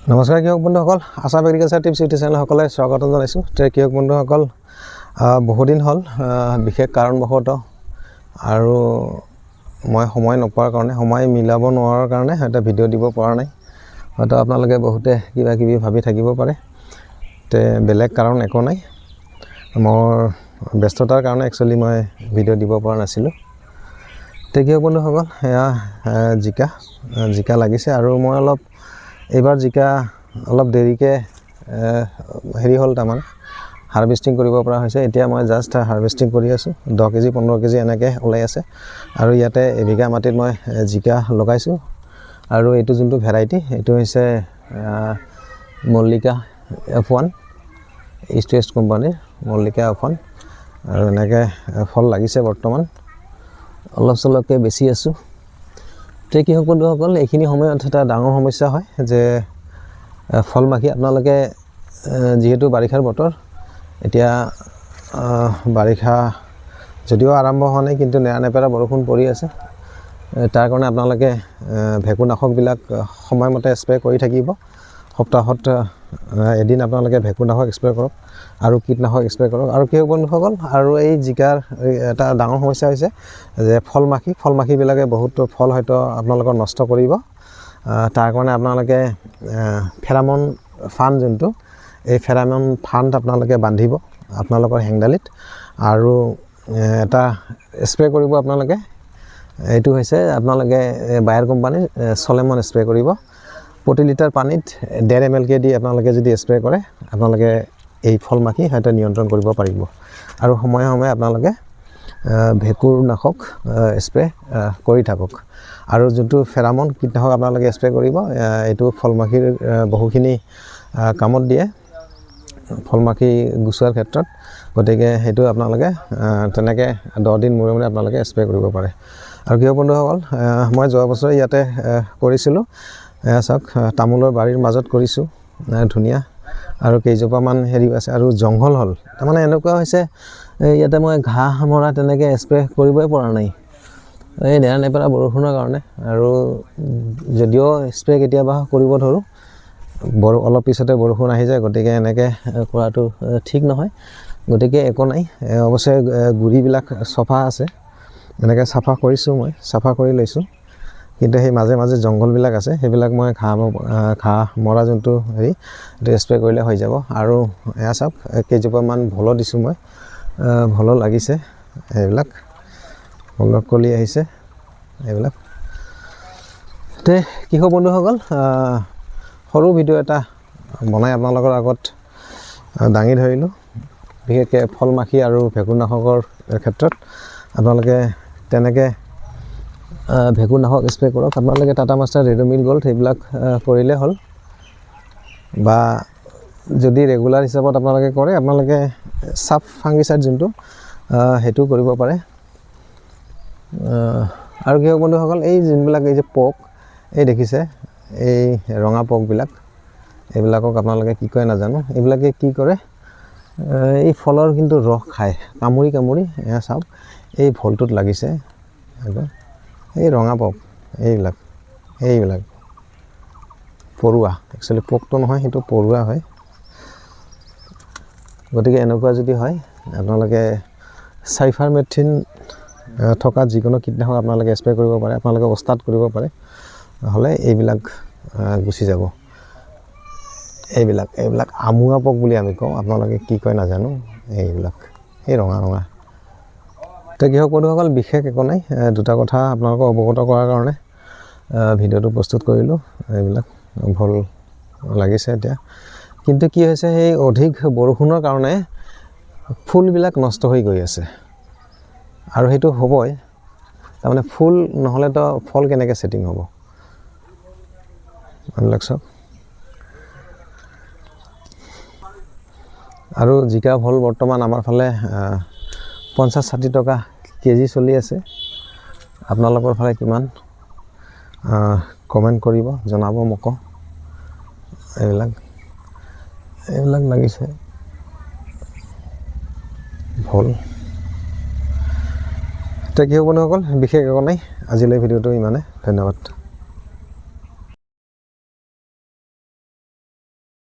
নমস্কাৰ কৃষক বন্ধুসকল, আছাম এগ্ৰিকালচাৰ টিপছ ইউটিউব চেনেলসকলে স্বাগতম জনাইছোঁ। কৃষক বন্ধুসকল, বহুদিন হ'ল বিশেষ কাৰণবশতঃ আৰু মই সময় নোপোৱাৰ কাৰণে, সময় মিলাব নোৱাৰাৰ কাৰণে হয়তো ভিডিঅ' দিব পৰা নাই। হয়তো আপোনালোকে বহুতে কিবা কিবি ভাবি থাকিব পাৰে, বেলেগ কাৰণ একো নাই। মোৰ ব্যস্ততাৰ কাৰণে একচুৱেলি মই ভিডিঅ' দিব পৰা নাছিলোঁ। কৃষক বন্ধুসকল, এয়া জিকা লাগিছে আৰু মই এইবাৰ জিকা অলপ দেৰিকৈ হ'ল, তাৰমানে হাৰ্ভেষ্টিং কৰিব পৰা হৈছে। এতিয়া মই জাষ্ট হাৰ্ভেষ্টিং কৰি আছোঁ। 10 কেজি 15 কেজি এনেকৈ ওলাই আছে। আৰু ইয়াতে এবিঘা মাটিত মই জিকা লগাইছোঁ। আৰু এইটো যোনটো ভেৰাইটি, এইটো হৈছে মল্লিকা F1, ইষ্ট ৱেষ্ট কোম্পানীৰ মল্লিকা F1। আৰু এনেকৈ ফল লাগিছে। বৰ্তমান অলপ চলপকৈ বেছি আছোঁ। কৃষক বন্ধুসকল, এইখিনি সময়ত এটা ডাঙৰ সমস্যা হয় যে ফল মাখি। আপোনালোকে যিহেতু বাৰিষাৰ বতৰ, এতিয়া বাৰিষা যদিও আৰম্ভ হোৱা নাই, কিন্তু নেৰানেপেৰা বৰষুণ পৰি আছে। তাৰ কাৰণে আপোনালোকে ভেঁকুৰনাশকবিলাক সময়মতে স্প্ৰে কৰি থাকিব। সপ্তাহত এদিন আপোনালোকে ভেঁকুৰনাশক স্প্ৰে কৰক আৰু কীটনাশক স্প্ৰে কৰক। আৰু কৃষক বন্ধুসকল, আৰু এই জিকাৰ এটা ডাঙৰ সমস্যা হৈছে যে ফল মাখিবিলাকে বহুত ফল হয়তো আপোনালোকৰ নষ্ট কৰিব। তাৰ কাৰণে আপোনালোকে ফেৰামন ফান, যোনটো এই ফেৰামন ফান আপোনালোকে বান্ধিব আপোনালোকৰ হেংদালিত, আৰু এটা স্প্ৰে কৰিব আপোনালোকে। এইটো হৈছে আপোনালোকে বায়াৰ কোম্পানীৰ চলেমন স্প্ৰে কৰিব। প্ৰতি লিটাৰ পানীত 1.5 ml দি আপোনালোকে যদি স্প্ৰে কৰে, আপোনালোকে এই ফল মাখি হয়তো নিয়ন্ত্ৰণ কৰিব পাৰিব। আৰু সময়ে সময়ে আপোনালোকে ভেঁকুৰনাশক স্প্ৰে কৰি থাকক। আৰু যোনটো ফেৰামন কীটনাশক আপোনালোকে স্প্ৰে কৰিব, এইটো ফল মাখিৰ বহুখিনি কামত দিয়ে, ফল মাখি গুচোৱাৰ ক্ষেত্ৰত। গতিকে সেইটো আপোনালোকে তেনেকৈ 10 দিন মূৰে মূৰে আপোনালোকে স্প্ৰে কৰিব পাৰে। আৰু কৃষক বন্ধুসকল, মই যোৱা বছৰ ইয়াতে কৰিছিলোঁ। চাওক, তামোলৰ বাৰীৰ মাজত কৰিছোঁ, ধুনীয়া। আৰু কেইজোপামান আছে, আৰু জংঘল হ'ল। তাৰমানে এনেকুৱা হৈছে, ইয়াতে মই ঘাঁহ মৰা তেনেকৈ স্প্ৰে কৰিবই পৰা নাই, এই নেৰানেপেৰা বৰষুণৰ কাৰণে। আৰু যদিও স্প্ৰে কেতিয়াবা কৰিব ধৰোঁ, অলপ পিছতে বৰষুণ আহি যায়। গতিকে এনেকৈ কৰাটো ঠিক নহয়। গতিকে একো নাই, অৱশ্যে গুৰিবিলাক চফা আছে, এনেকৈ চাফা কৰিছোঁ, মই চাফা কৰি লৈছোঁ। কিন্তু সেই মাজে মাজে জংঘলবিলাক আছে, সেইবিলাক মই ঘাঁহ মৰা যোনটো সেইটো স্প্ৰে কৰিলে হৈ যাব। আৰু এয়া চাওক, কেইজোপামান ভোলো দিছোঁ মই, ভোলো লাগিছে। এইবিলাক ভোলৰ কলি আহিছে, এইবিলাক। কৃষক বন্ধুসকল, সৰু ভিডিঅ' এটা বনাই আপোনালোকৰ আগত দাঙি ধৰিলোঁ। বিশেষকৈ ফল মাখি আৰু ভেঁকুৰনাশকৰ ক্ষেত্ৰত আপোনালোকে তেনেকৈ ভেঁকুৰনাশক স্প্ৰে কৰক। আপোনালোকে টাটা মাষ্টাৰ, ৰেডমিল গ'ল্ড সেইবিলাক কৰিলে হ'ল। বা যদি ৰেগুলাৰ হিচাপত আপোনালোকে কৰে, আপোনালোকে চাফ ফাংগিচাইড যোনটো, সেইটো কৰিব পাৰে। আৰু কৃষক বন্ধুসকল, এই যোনবিলাক এই যে পোক, এই দেখিছে এই ৰঙা পোকবিলাক, এইবিলাকক আপোনালোকে কি কয় নাজানো। এইবিলাকে কি কৰে, এই ফলৰ কিন্তু ৰস খায়, কামুৰি কামুৰি। এয়া চাওক, এই ভোলটোত লাগিছে এই ৰঙা পোক। এইবিলাক পৰুৱা, একচুৱেলি পোকটো নহয়, সেইটো পৰুৱা হয়। গতিকে এনেকুৱা যদি হয়, আপোনালোকে চাইফাৰমেথ্ৰিন থকা যিকোনো কীটনাশক আপোনালোকে স্প্ৰে কৰিব পাৰে, আপোনালোকে ওস্তাদ কৰিব পাৰে, নহ'লে এইবিলাক গুচি যাব। এইবিলাক আমুৱা পোক বুলি আমি কওঁ, আপোনালোকে কি কয় নাজানো। এইবিলাক এই ৰঙা কৃষক বন্ধুসকল, বিশেষ একো নাই, দুটা কথা আপোনালোকক অৱগত কৰাৰ কাৰণে ভিডিঅ'টো প্ৰস্তুত কৰিলোঁ। এইবিলাক ভোল লাগিছে এতিয়া, কিন্তু কি হৈছে, সেই অধিক বৰষুণৰ কাৰণে ফুলবিলাক নষ্ট হৈ গৈ আছে। আৰু সেইটো হ'বই, তাৰমানে ফুল নহ'লেতো ফল কেনেকৈ ছেটিং হ'ব। এইবিলাক চাওক। আৰু জিকা ভোল বৰ্তমান আমাৰ ফালে 50-60 টকা কেজি চলি আছে। আপোনালোকৰ ফালে কিমান, কমেণ্ট কৰিব, জনাব মোকো। এইবিলাক লাগিছে ভোল। কৃষক বন্ধুসকল, বিশেষ একো নাই, আজিলৈ ভিডিঅ'টো ইমানে। ধন্যবাদ।